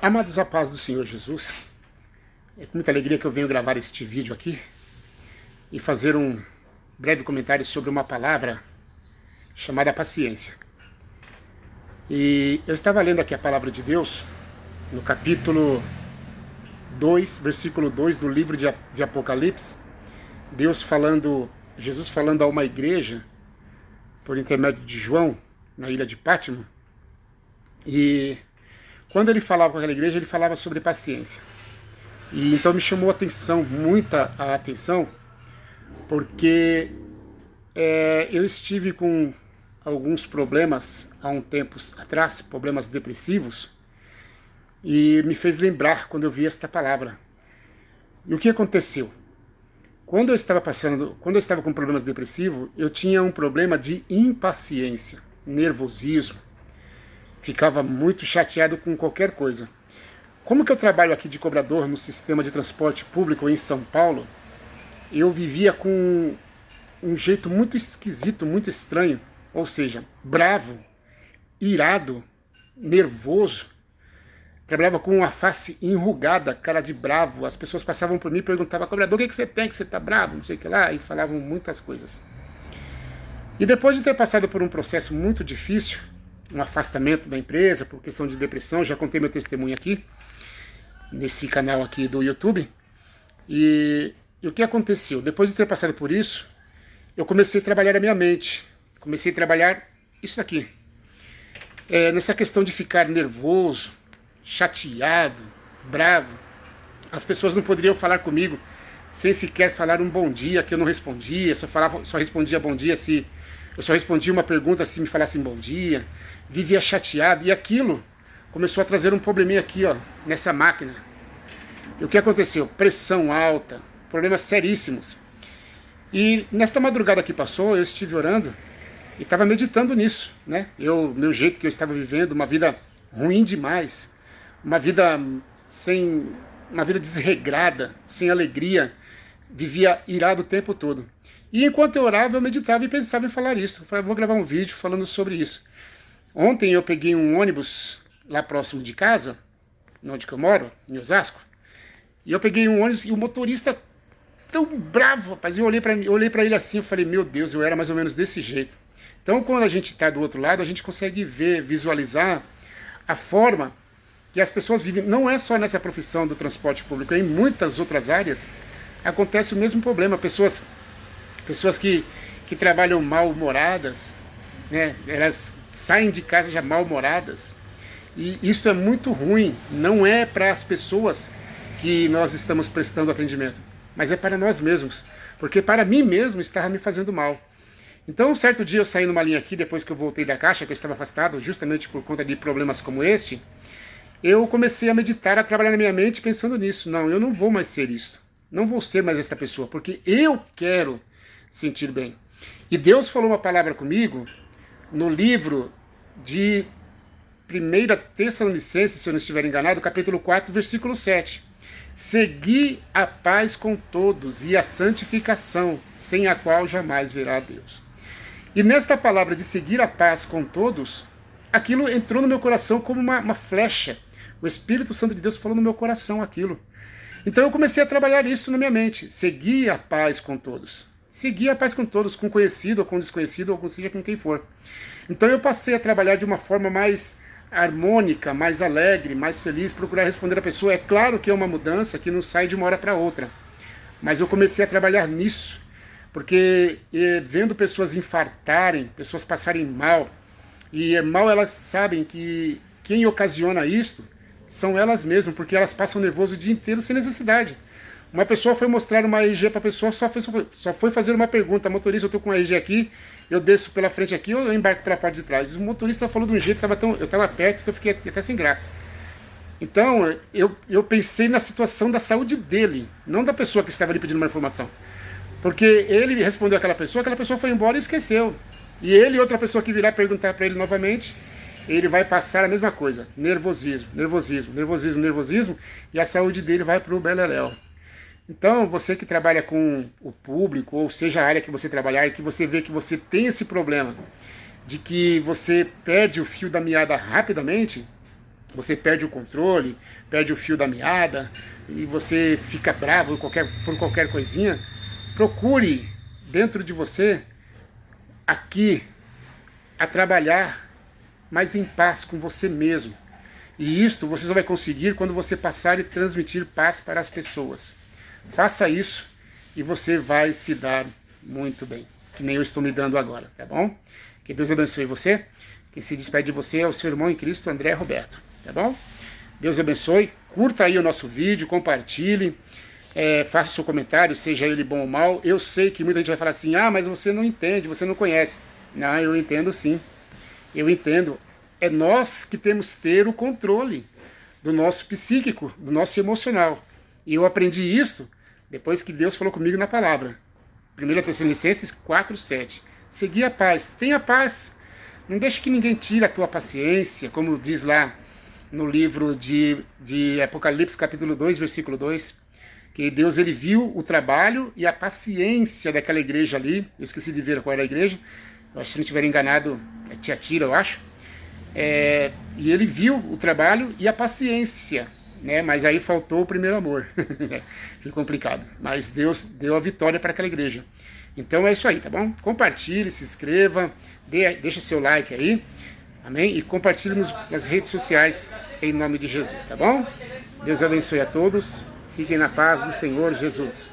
Amados, a paz do Senhor Jesus, é com muita alegria que eu venho gravar este vídeo aqui e fazer um breve comentário sobre uma palavra chamada paciência. E eu estava lendo aqui a palavra de Deus no capítulo 2, versículo 2 do livro de Apocalipse, Jesus falando a uma igreja por intermédio de João, na ilha de Pátimo, e quando ele falava com aquela igreja, ele falava sobre paciência. E então me chamou muita atenção, porque eu estive com alguns problemas há um tempo atrás, problemas depressivos, e me fez lembrar quando eu vi esta palavra. E o que aconteceu? Quando eu estava com problemas depressivos, eu tinha um problema de impaciência, nervosismo, ficava muito chateado com qualquer coisa. Como que eu trabalho aqui de cobrador no sistema de transporte público em São Paulo, eu vivia com um jeito muito esquisito, muito estranho, ou seja, bravo, irado, nervoso. Trabalhava com uma face enrugada, cara de bravo. As pessoas passavam por mim e perguntavam: cobrador, o que você tem, que você tá bravo, não sei o que lá, e falavam muitas coisas. E depois de ter passado por um processo muito difícil, um afastamento da empresa por questão de depressão, já contei meu testemunho aqui, nesse canal aqui do YouTube, e o que aconteceu? Depois de ter passado por isso, eu comecei a trabalhar a minha mente, comecei a trabalhar isso aqui, nessa questão de ficar nervoso, chateado, bravo. As pessoas não poderiam falar comigo sem sequer falar um bom dia, que eu não respondia, só respondia bom dia se eu só respondia uma pergunta se me falassem bom dia. Vivia chateado, e aquilo começou a trazer um probleminha aqui, ó, nessa máquina. E o que aconteceu? Pressão alta, problemas seríssimos. E nesta madrugada que passou, eu estive orando e estava meditando nisso, né? Meu jeito que eu estava vivendo, uma vida ruim demais, uma vida desregrada, sem alegria, vivia irado o tempo todo. E enquanto eu orava, eu meditava e pensava em falar isso. Eu falei, vou gravar um vídeo falando sobre isso. Ontem eu peguei um ônibus lá próximo de casa, onde que eu moro, em Osasco, e eu peguei um ônibus e o motorista tão bravo, rapaz, eu olhei para ele assim, eu falei, meu Deus, eu era mais ou menos desse jeito. Então quando a gente está do outro lado, a gente consegue visualizar a forma que as pessoas vivem. Não é só nessa profissão do transporte público, em muitas outras áreas acontece o mesmo problema. Pessoas que trabalham mal-humoradas, né? Elas saem de casa já mal-humoradas. E isso é muito ruim. Não é para as pessoas que nós estamos prestando atendimento, mas é para nós mesmos. Porque para mim mesmo estava me fazendo mal. Então, um certo dia eu saí numa linha aqui, depois que eu voltei da caixa, que eu estava afastado, justamente por conta de problemas como este, eu comecei a meditar, a trabalhar na minha mente pensando nisso. Não, eu não vou mais ser isso. Não vou ser mais esta pessoa, porque eu quero sentir bem. E Deus falou uma palavra comigo no livro de 1 Tessalonicenses, se eu não estiver enganado, capítulo 4, versículo 7. Segui a paz com todos e a santificação, sem a qual jamais verá a Deus. E nesta palavra de seguir a paz com todos, aquilo entrou no meu coração como uma flecha. O Espírito Santo de Deus falou no meu coração aquilo. Então eu comecei a trabalhar isso na minha mente. Seguir a paz com todos. Seguir a paz com todos, com conhecido ou com desconhecido, ou seja com quem for. Então eu passei a trabalhar de uma forma mais harmônica, mais alegre, mais feliz, procurar responder a pessoa. É claro que é uma mudança que não sai de uma hora para outra. Mas eu comecei a trabalhar nisso, porque vendo pessoas infartarem, pessoas passarem mal, e mal elas sabem que quem ocasiona isso são elas mesmas, porque elas passam nervoso o dia inteiro sem necessidade. Uma pessoa foi mostrar uma RG para a pessoa, só foi fazer uma pergunta: motorista, eu estou com uma RG aqui, eu desço pela frente aqui ou eu embarco pela parte de trás? O motorista falou de um jeito, eu estava perto, que eu fiquei até sem graça. Então eu pensei na situação da saúde dele, não da pessoa que estava ali pedindo uma informação. Porque ele respondeu aquela pessoa foi embora e esqueceu. E ele e outra pessoa que virá perguntar para ele novamente, ele vai passar a mesma coisa: nervosismo, e a saúde dele vai para o beleléu. Então, você que trabalha com o público, ou seja a área que você trabalhar, e que você vê que você tem esse problema de que você perde o fio da meada rapidamente, você perde o controle, perde o fio da meada, e você fica bravo por qualquer coisinha, procure dentro de você aqui a trabalhar mais em paz com você mesmo. E isto você só vai conseguir quando você passar e transmitir paz para as pessoas. Faça isso e você vai se dar muito bem, que nem eu estou me dando agora, tá bom? Que Deus abençoe você. Quem se despede de você é o seu irmão em Cristo, André Roberto, tá bom? Deus abençoe. Curta aí o nosso vídeo, compartilhe, faça seu comentário, seja ele bom ou mal. Eu sei que muita gente vai falar assim, ah, mas você não entende, você não conhece. Não, eu entendo sim. Eu entendo. É nós que temos que ter o controle do nosso psíquico, do nosso emocional. E eu aprendi isso depois que Deus falou comigo na palavra. 1 Tessalonicenses 4:7. Segui a paz. Tenha paz. Não deixe que ninguém tire a tua paciência, como diz lá no livro de Apocalipse, capítulo 2, versículo 2, que Deus ele viu o trabalho e a paciência daquela igreja ali. Eu esqueci de ver qual era a igreja. Eu acho que se não estiver enganado, é Tiatira, eu acho. E ele viu o trabalho e a paciência, né? Mas aí faltou o primeiro amor. Que complicado. Mas Deus deu a vitória para aquela igreja. Então é isso aí, tá bom? Compartilhe, se inscreva, deixa seu like aí, amém? E compartilhe nas redes sociais, em nome de Jesus, tá bom? Deus abençoe a todos, fiquem na paz do Senhor Jesus.